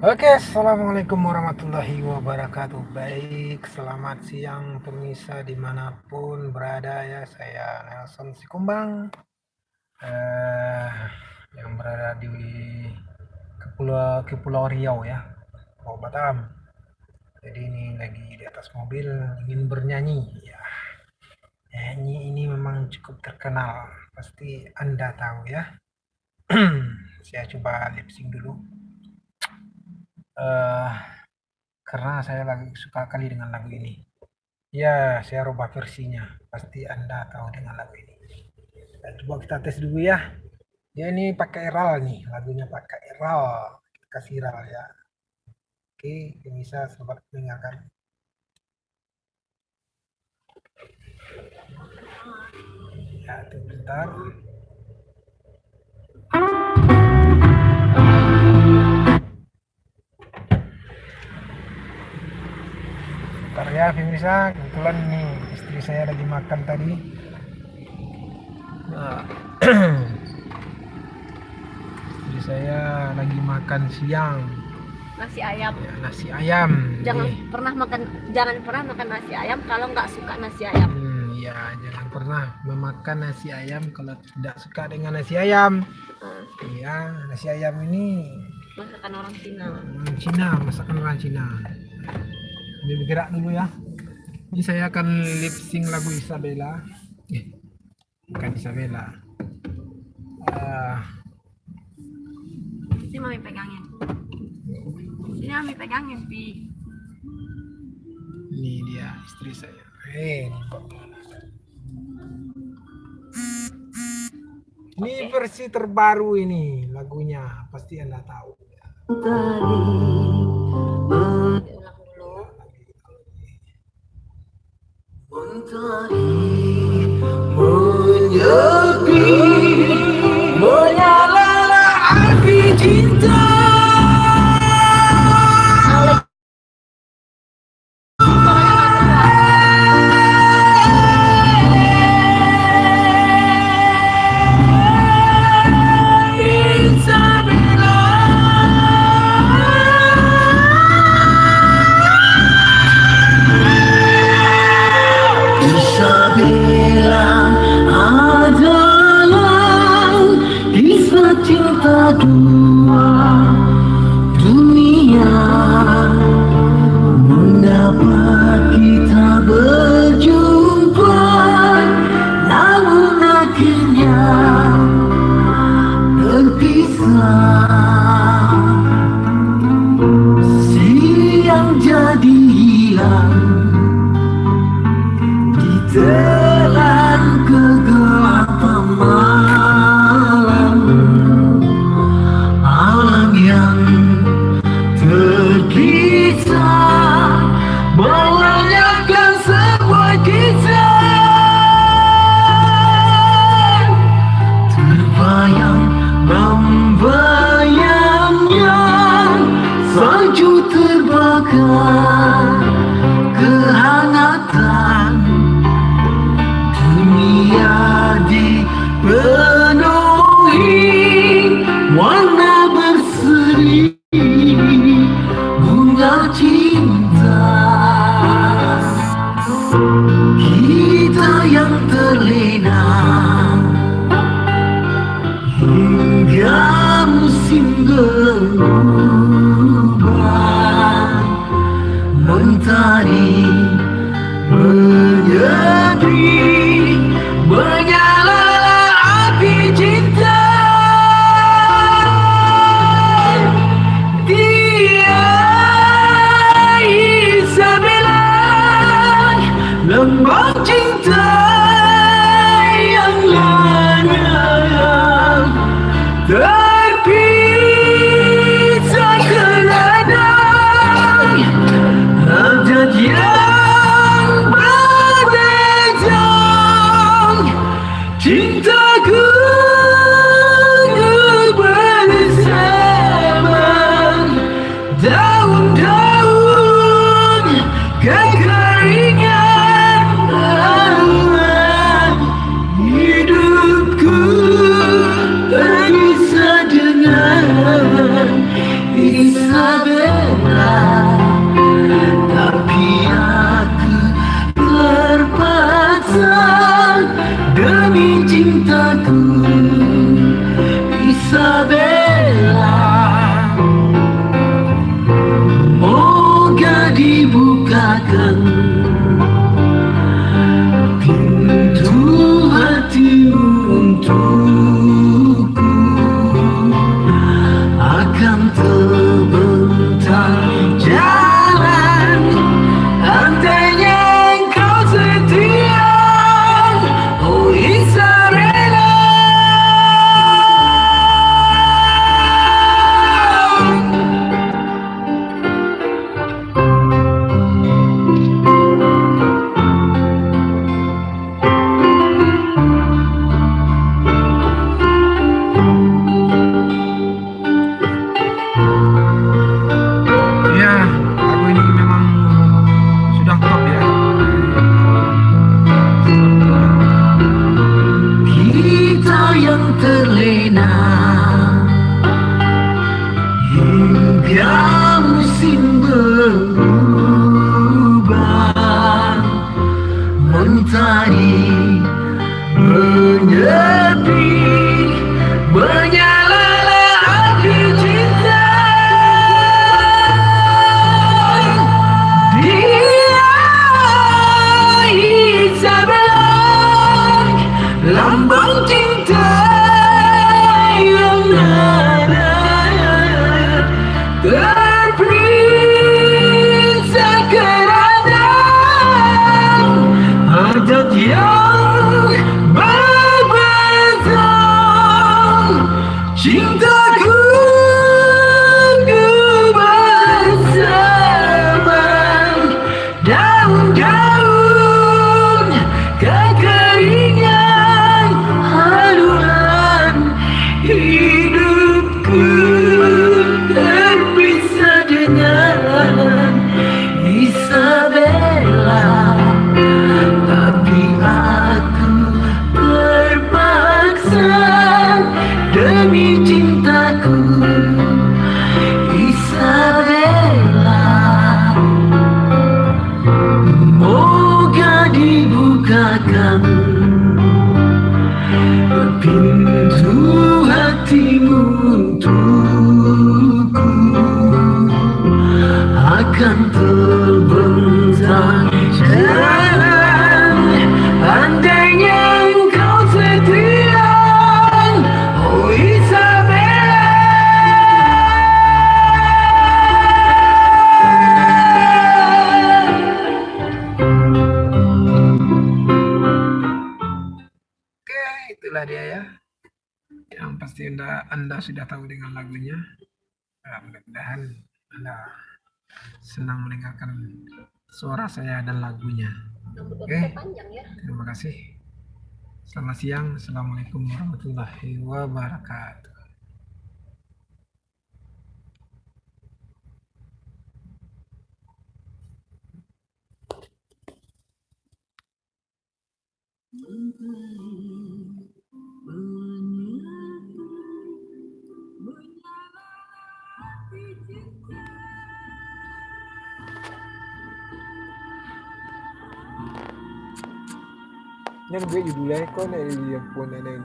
Oke, assalamualaikum warahmatullahi wabarakatuh. Baik, selamat siang pemirsa dimanapun berada ya. Saya Nelson Sikumbang, eh, yang berada di Kepulauan Riau ya, Pulau Batam. Jadi ini lagi di atas mobil ingin bernyanyi ya. Nyanyi ini memang cukup terkenal, pasti Anda tahu ya. Saya coba lip sync dulu. Eh, karena saya lagi suka kali dengan lagu ini. Ya, saya rubah versinya. Pasti Anda tahu dengan lagu ini. Nah, coba kita tes dulu ya. Ya ini pakai RAL nih, lagunya pakai RAL. Kita kasih RAL ya. Oke, bisa sobat dengarkan. Ya, tunggu bentar. Bentar ya pemirsa, kebetulan nih istri saya lagi makan tadi. Nah, istri saya lagi makan siang. Nasi ayam. Ya, nasi ayam. Jangan pernah makan nasi ayam kalau nggak suka nasi ayam. Ya, jangan pernah memakan nasi ayam kalau tidak suka dengan nasi ayam. Iya, nasi ayam ini Masakan orang Cina. Masakan orang Cina. Ini bergerak dulu ya. Ini saya akan lip sync lagu Isabella. Bukan Isabella. Sini mami pegangin. Sini mami pegangin, Pi. Ini dia istri saya. Ini versi terbaru ini lagunya, pasti Anda tahu. Ulang dulu. Menyepi, menyalalah api cinta. Cinta dua dunia, mengapa kita berjumpa, namun akhirnya berpisah. Siang jadi hilang di telan kegelapan malam, alam yang terpisah mewanyakan sebuah kisah terbayang membayang. Isabella, moga dibukakan pintu hatimu untukku, akan terbentang jalan andainya engkau setia, oh Isabella. Ya, lagu ini memang sudah top ya. Kita yang terlena hingga musim berubah, mentari menyepi, menyalalah api cinta. Dia Isabella, lambang cinta yang ada, terperiksa kerana hajat yang berbeza. Cintaku bersama daun-daun kekeringan, haluan hidupku terpisah dengan Isabella, tapi aku terpaksa demi cintaku Isabella. Moga dibukakan pintu hatimu untukku, akan terbentang jalan andainya engkau setia, oh Isabella. Oke, itulah dia ya. Yang pasti Anda sudah tahu dengan lagunya. Mudah-mudahan Anda senang mendengarkan suara saya dan lagunya. Oke, Panjang ya. terima kasih. Selamat siang. Assalamualaikum warahmatullahi wabarakatuh. Ini gue judulnya kok nih yang pun ada yang